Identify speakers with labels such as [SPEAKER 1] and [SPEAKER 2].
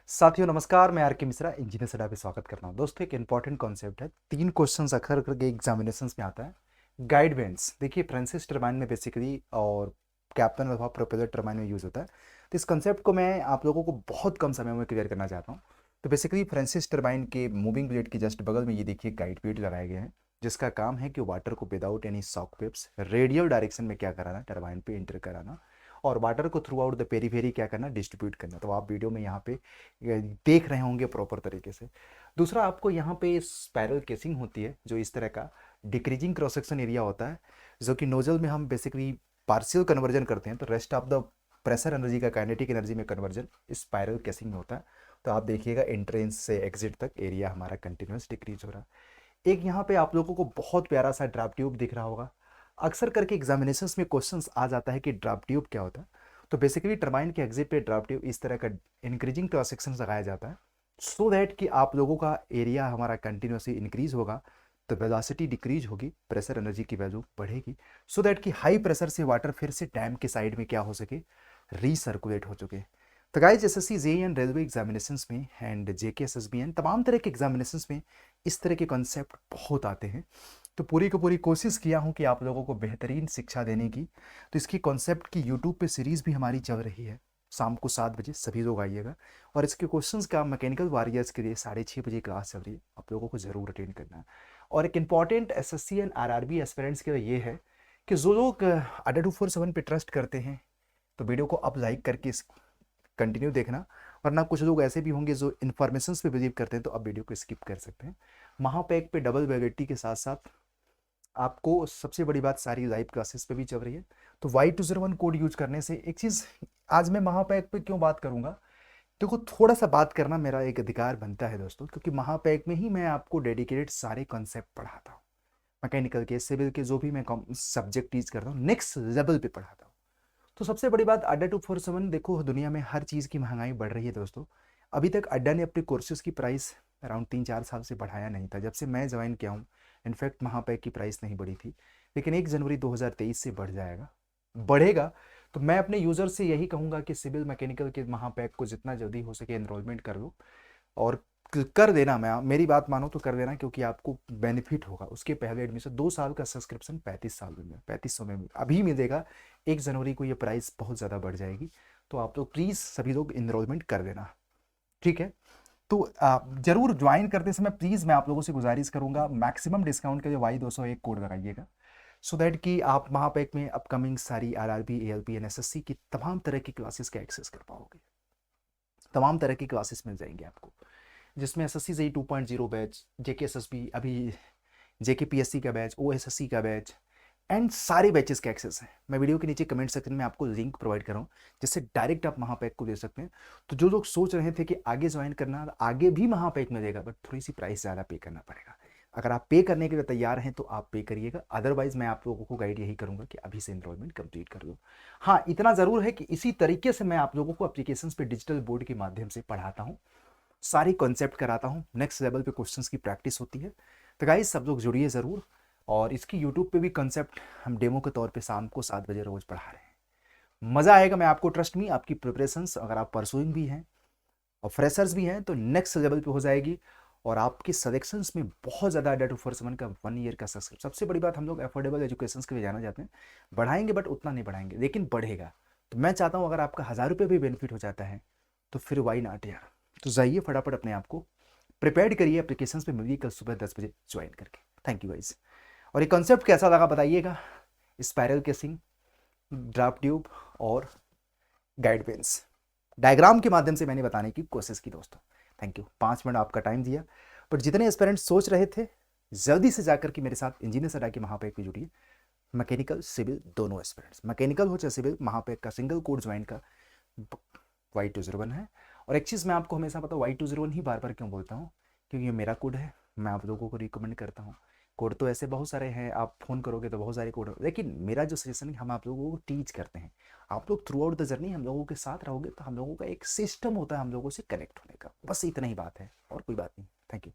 [SPEAKER 1] साथियों नमस्कार, मैं आर के मिश्रा इंजीनियर सडा पे स्वागत करता हूँ। दोस्तों एक इंपॉर्टेंट कॉन्सेप्ट है, 3 क्वेश्चंस अक्सर करके एग्जामिनेशंस में आता है। गाइड वेंट्स देखिए फ्रांसिस टर्बाइन में बेसिकली और कैप्टन अथवा प्रोपेलर टर्बाइन में यूज़ होता है। तो इस कॉन्सेप्ट को मैं आप लोगों को बहुत कम समय में क्लियर करना चाहता हूँ। तो बेसिकली फ्रांसिस टर्बाइन के मूविंग ब्लेड के जस्ट बगल में ये देखिए गाइड वेट लगाए गए हैं, जिसका काम है कि वाटर को without any shock waves radial direction में क्या कराना, टर्बाइन पे एंटर कराना और वाटर को थ्रू आउट द पेरीफेरी क्या करना, डिस्ट्रीब्यूट करना। तो आप वीडियो में यहाँ पे ये देख रहे होंगे प्रॉपर तरीके से। दूसरा आपको यहाँ पे स्पाइरल केसिंग होती है, जो इस तरह का डिक्रीजिंग क्रॉस सेक्शन एरिया होता है, जो कि नोजल में हम बेसिकली पार्शियल कन्वर्जन करते हैं। तो rest of the pressure energy का काइनेटिक एनर्जी में कन्वर्जन स्पाइरल केसिंग में होता है। तो आप देखिएगा एंट्रेंस से एग्जिट तक एरिया हमारा कंटिन्यूस डिक्रीज हो रहा है। एक यहाँ पे आप लोगों को बहुत प्यारा सा ड्राफ्ट ट्यूब दिख रहा होगा। अक्सर करके एग्जामिनेशंस में क्वेश्चंस आ जाता है कि ड्राफ्ट ट्यूब क्या होता है। तो बेसिकली टरबाइन के एग्जिट पे ड्राफ्ट ट्यूब इस तरह का इंक्रीजिंग क्रॉस सेक्शन लगाया जाता है, सो दैट कि आप लोगों का एरिया हमारा कंटिन्यूसली इंक्रीज होगा, तो वेलोसिटी डिक्रीज होगी, प्रेशर एनर्जी की वैल्यू बढ़ेगी, सो दैट कि हाई प्रेशर से वाटर फिर से डैम के साइड में क्या हो सके, रीसर्कुलेट हो चुके। तो guys SSC JEE and railway examinations में एंड जेके एसएसबी तमाम तरह के एग्जामिनेशंस में इस तरह के कॉन्सेप्ट बहुत आते हैं। तो पूरी को पूरी कोशिश किया हूँ कि आप लोगों को बेहतरीन शिक्षा देने की। तो इसकी कॉन्सेप्ट की यूट्यूब पे सीरीज़ भी हमारी चल रही है, शाम को 7 बजे सभी लोग आइएगा। और इसके क्वेश्चंस का मैकेनिकल वॉरियर्स के लिए 6:30 बजे क्लास चल रही है, आप लोगों को ज़रूर अटेंड करना है। और एक important SSC and RRB aspirants के लिए ये है कि जो लोग अड्डा 247 पे ट्रस्ट करते हैं, तो वीडियो को अब लाइक करके कंटिन्यू देखना। वरना कुछ लोग ऐसे भी होंगे जो इन्फॉर्मेशन पे बिलीव करते हैं, तो अब वीडियो को स्किप कर सकते हैं। महापैक पे डबल वैलिडिटी के साथ साथ आपको सबसे बड़ी बात सारी लाइव क्लासेस पे भी चल रही है। तो Y201 कोड यूज करने से एक चीज़, आज मैं महापैक पे क्यों बात करूंगा, देखो थोड़ा सा बात करना मेरा एक अधिकार बनता है दोस्तों, क्योंकि महापैक में ही मैं आपको डेडिकेटेड सारे कॉन्सेप्ट पढ़ाता हूँ। मैकेनिकल के, सिविल के, जो भी मैं सब्जेक्ट टीच करता हूँ नेक्स्ट लेवल पे पढ़ाता हूँ। तो सबसे बड़ी बात अड्डा 247, देखो दुनिया में हर चीज़ की महंगाई बढ़ रही है दोस्तों। अभी तक अड्डा ने अपने कोर्सेज की प्राइस अराउंड 3-4 साल से बढ़ाया नहीं था, जब से मैं ज्वाइन किया हूँ। इनफैक्ट महापैक की प्राइस नहीं बढ़ी थी, लेकिन 1 जनवरी 2023 से बढ़ जाएगा, बढ़ेगा। तो मैं अपने यूज़र से यही कहूँगा कि सिविल मैकेनिकल के महापैक को जितना जल्दी हो सके एनरोलमेंट कर लो और कर देना। मैं मेरी बात मानो तो कर देना, क्योंकि आपको बेनिफिट होगा। उसके पहले एडमिशन 2 साल का सब्सक्रिप्शन 35 साल में 3500 में अभी मिलेगा। 1 जनवरी को ये प्राइस बहुत ज़्यादा बढ़ जाएगी। तो आप लोग प्लीज़ सभी लोग इनरोलमेंट कर देना, ठीक है। तो जरूर ज्वाइन करते समय प्लीज़ मैं आप लोगों से गुजारिश करूंगा, मैक्सिमम डिस्काउंट के लिए Y201 कोड लगाइएगा, सो दैट कि आप महापैक में अपकमिंग सारी आरआरबी, एएलपी एंड एसएससी की तमाम तरह की क्लासेस का एक्सेस कर पाओगे। तमाम तरह की क्लासेस मिल जाएंगी आपको, जिसमें एसएससी जेईई 2.0 बैच, जेके एसएसबी, अभी जेके पीएससी का बैच, ओएसएससी का बैच एंड सारे बैचेस का एक्सेस है। मैं वीडियो के नीचे कमेंट सेक्शन में आपको लिंक प्रोवाइड कर रहा हूँ, जिससे डायरेक्ट आप महापैक को दे सकते हैं। तो जो लोग सोच रहे थे कि आगे ज्वाइन करना, आगे भी महापैक मिलेगा, बट थोड़ी सी प्राइस ज़्यादा पे करना पड़ेगा। अगर आप पे करने के लिए तैयार हैं तो आप पे करिएगा, अदरवाइज मैं आप लोगों को गाइड यही करूंगा कि अभी से एनरोलमेंट कंप्लीट कर लो। हाँ, इतना ज़रूर है कि इसी तरीके से मैं आप लोगों को एप्लीकेशंस पे डिजिटल बोर्ड के माध्यम से पढ़ाता हूँ, सारी कॉन्सेप्ट कराता हूँ, नेक्स्ट लेवल पे क्वेश्चंस की प्रैक्टिस होती है। तो गाइस सब लोग जुड़िए ज़रूर। और इसकी यूट्यूब पे भी कॉन्सेप्ट हम डेमो के तौर पे शाम को 7 बजे रोज पढ़ा रहे हैं। मज़ा आएगा, मैं आपको ट्रस्ट मी, आपकी प्रिपरेशंस अगर आप परसुइंग भी हैं और फ्रेशर्स भी हैं तो नेक्स्ट लेवल पे हो जाएगी। और आपके सलेक्शंस में बहुत ज़्यादा अड्डा 247 का 1 ईयर का सब्सक्रिप्शन। सबसे बड़ी बात, हम लोग अफोर्डेबल एजुकेशन के लिए जाना चाहते हैं, बढ़ाएंगे बट उतना नहीं बढ़ाएंगे, लेकिन बढ़ेगा। तो मैं चाहता हूँ अगर आपका 1000 रुपये भी बेनिफिट हो जाता है तो फिर वाई नॉट यार। तो जाइए फटाफट अपने आप को प्रिपेयर करिए, एप्लीकेशंस पे मिलिए कल सुबह 10 बजे ज्वाइन करके। Thank you guys. और ये कॉन्सेप्ट कैसा लगा बताइएगा, स्पाइरल केसिंग, ड्राफ्ट ट्यूब और गाइड पेंस डायग्राम के माध्यम से मैंने बताने की कोशिश की दोस्तों। थैंक यू, 5 मिनट आपका टाइम दिया। पर जितने एस्पिरेंट्स सोच रहे थे, जल्दी से जाकर के मेरे साथ इंजीनियर सडा के महापैक पे जुड़िए। मैकेनिकल सिविल दोनों एस्पिरेंट्स, मैकेनिकल हो चाहे सिविल, महापैक का सिंगल कोड ज्वाइन का Y201 है। और एक चीज़ मैं आपको हमेशा पता, Y201 ही बार बार क्यों बोलता हूँ, क्योंकि ये मेरा कोड है, मैं आप लोगों को रिकमेंड करता हूँ। कोड तो ऐसे बहुत सारे हैं, आप फ़ोन करोगे तो बहुत सारे कोड, लेकिन मेरा जो सजेशन है, हम आप लोगों को टीच करते हैं। आप लोग थ्रू आउट द जर्नी हम लोगों के साथ रहोगे तो हम लोगों का एक सिस्टम होता है हम लोगों से कनेक्ट होने का, बस इतना ही बात है और कोई बात नहीं। Thank you.